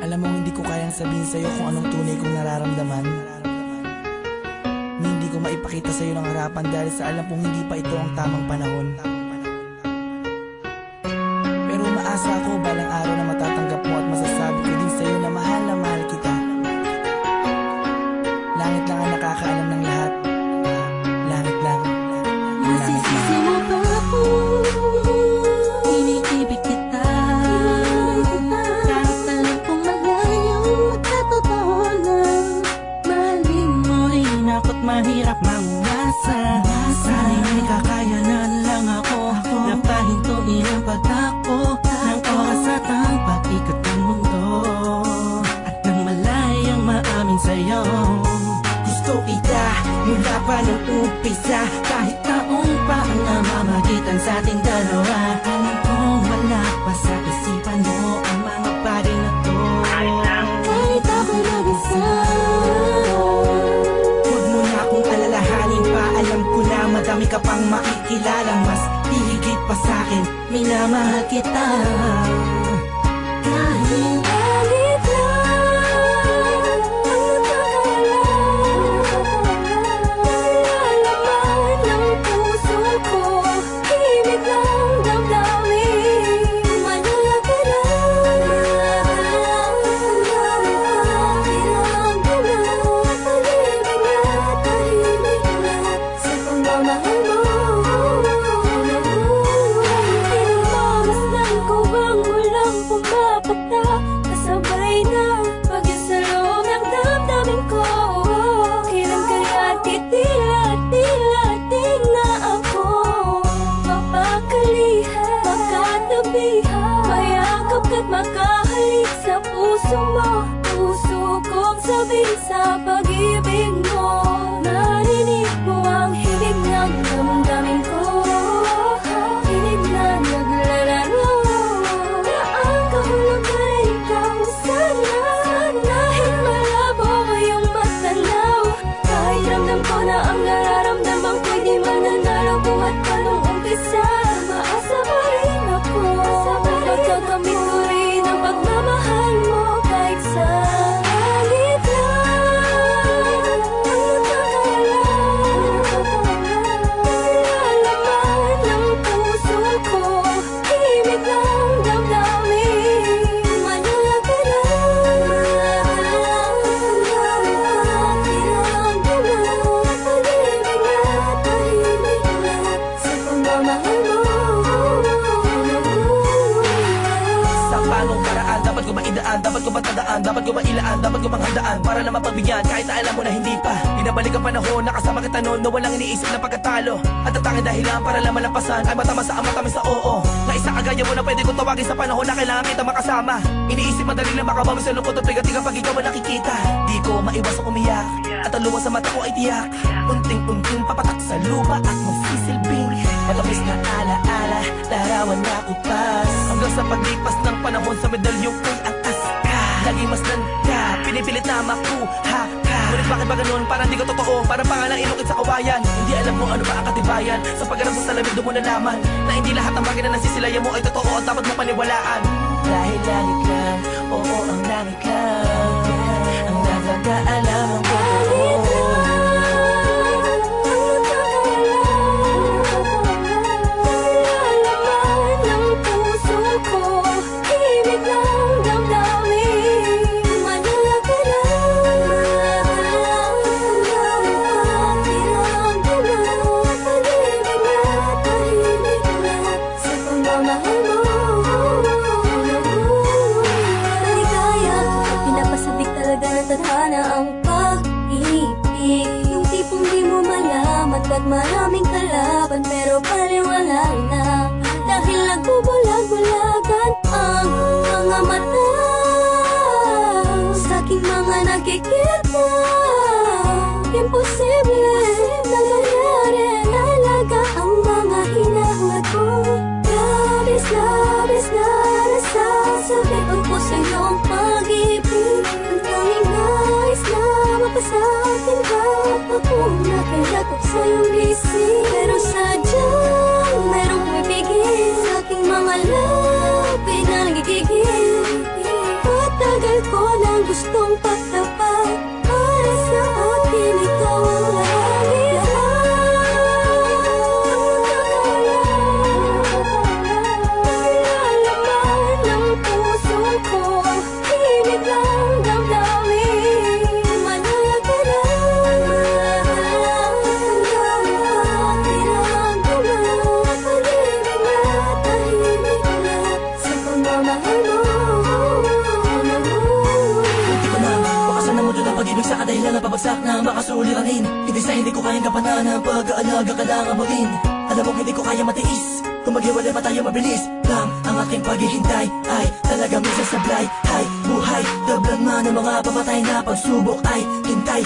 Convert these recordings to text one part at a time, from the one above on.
Alam mo, hindi ko kayang sabihin sa'yo kung anong tunay kong nararamdaman. Hindi ko maipakita sa'yo ng harapan dahil sa alam kong hindi pa ito ang tamang panahon. Pero umaasa ako balang araw na matatanggap mo at masasabi ko din sa'yo na mahal kita. Langit lang ang nakakaalam ng lahat. Langit lang. Nasisisi mo ba ako? Iniibig kita. Kahit alam kong malayo at totoo lang. Mahalin mo rin ako't mahirap mangumasa. Sana'y may kakayanan lang ako na pahintuin ang pagtakbo ng oras at ang pag-ikot ng mundo. At nang malayang maamin sa'yo, gusto kita mula pa nung umpisa. Kahit taong pa ang namamagitan sa ating dalawa, alam kong wala pa sa isipan mo ang mga bagay na to. Kahit ako mag-isa, huwag mo na akong alalahanin pa. Alam ko na madami ka pang makikilala. Mas hihigit pa sa'kin, minamahal kita. Kahit galit lang ang nagkakalaman ng puso ko, himig lang damdamin. Manala ka lang, tahimik na tahimik na sa pagmamahal mo. Pinamasdan ko bang walang pumapata, kasabay na pag-isa loob ng damdamin ko. Kailan kaya titilating na ako mapakalihan, makatabihan, mayakap ka't makahalik sa puso mo. Puso kong sabihin sa pag-ibig mo, narinig mo ang himig ng damdamin ko. Himig na naglalaro na ang kahulugan ay ikaw. Sana dahil malabo ko yung matanaw, kahit ramdam ko na ang nararamdaman ko'y di mananalo. Buhat pa nung umpisa, maasa pa rin ako. Pagkakamit ko rin ang pagmamahal mo. Kahit sa galit lang ang nagkakalaman ng puso ko, himig lang damdamin. Manala ka lang, tahimik na sa pagmamahal mo. Sa paanong paraan dapat ko maidaan, dapat ko matandaan, dapat ko mailaan, dapat ko manghandaan para na mapagbigyan kahit na alam mo na hindi pa. Binabalik ang panahon, nakasama kita noon na walang iniisip na pagkatalo. At ang tanging dahilan para lang malampasan ay matamasa ang matamis sa oo. Na isa kagaya mo na pwede kong tawagin sa panahon na kailangan kita makasama. Iniisip madali lang makabawi sa lungkot at bigating pag ikaw ang nakikita. Di ko maiwasang umiyak at ang luha sa mata ko ay tiyak. Unting-unting papatak sa lupa at magsisilbing matamis na alaala, larawan na kupas. Hanggang sa paglipas ng panahon sa medalyong ko'y angkas ka. Laging masdan ka, pinipilit na makuha ka. Ngunit bakit ba ganun? Parang di ko totoo, parang pangalang inukit sa kawayan. Hindi alam mo ano ba ang katibayan. Sa pagharap mo sa lamig doon mo nalaman na hindi lahat ng bagay na nasisilayan mo ay totoo at dapat mo paniwalaan. Dahil langit lang, oo ang langit lang ang nakakaalam ng totoo. Tadhana ang pag-ibig, yung tipong di mo malaman ba't maraming kalaban pero paliwala na. Dahil nagbubulag-bulagan ang mga mata sa aking mga nakikita. Imposible na mangyari, talaga ang mga hinahangad ko. Labis na nasasabit ang puso iyong pag-ibig. Ang tanging nais na mapasakin ka, akong nakilakot sa iyong isip. Pero sadyang merong pumipigil sa aking mga labi na nagigigil. Patagal ko tapat para sa akin ikaw ang lahat. Nilalaman ng puso ko, himig lang damdamin. Manahal ka lang, sa pagmamahal mo. Hindi ko na makasan na mundo ng pag-ibig sa kadahilan na pabagsak na makasuliranin. Hindi sa hindi ko kayang kapanan ang pag-aalaga ka lang abutin. Alam mo hindi ko kaya matiis, kung maghiwalay pa tayo mabilis lang. Ang aking paghihintay ay talaga minsan sablay. Hay, buhay, tablan man ang mga pamatay na pagsubok. Ay, hintay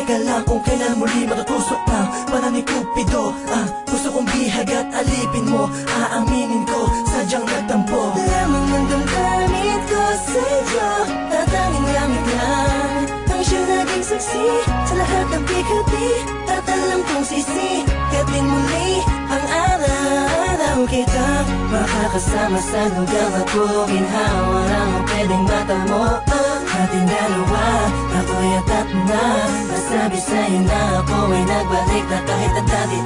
ka lang kung kailan muli matutusok ng panang ni Cupido. Ang gusto kong bihag at alipin mo, aaminin ko, sadyang nagtampo. Lamang ng damdamin ko sa'yo, tatanging langit lang ang siyang naging saksi sa lahat ng bigati. Tatalang kong sisikatin muli ang araw kitang makakasama sa lugar at ginhawa lang ang pwedeng matamo. Ating dalawa, ako'y atat na masabi sa'yo na ako ay nagbalik na kahit ang dati.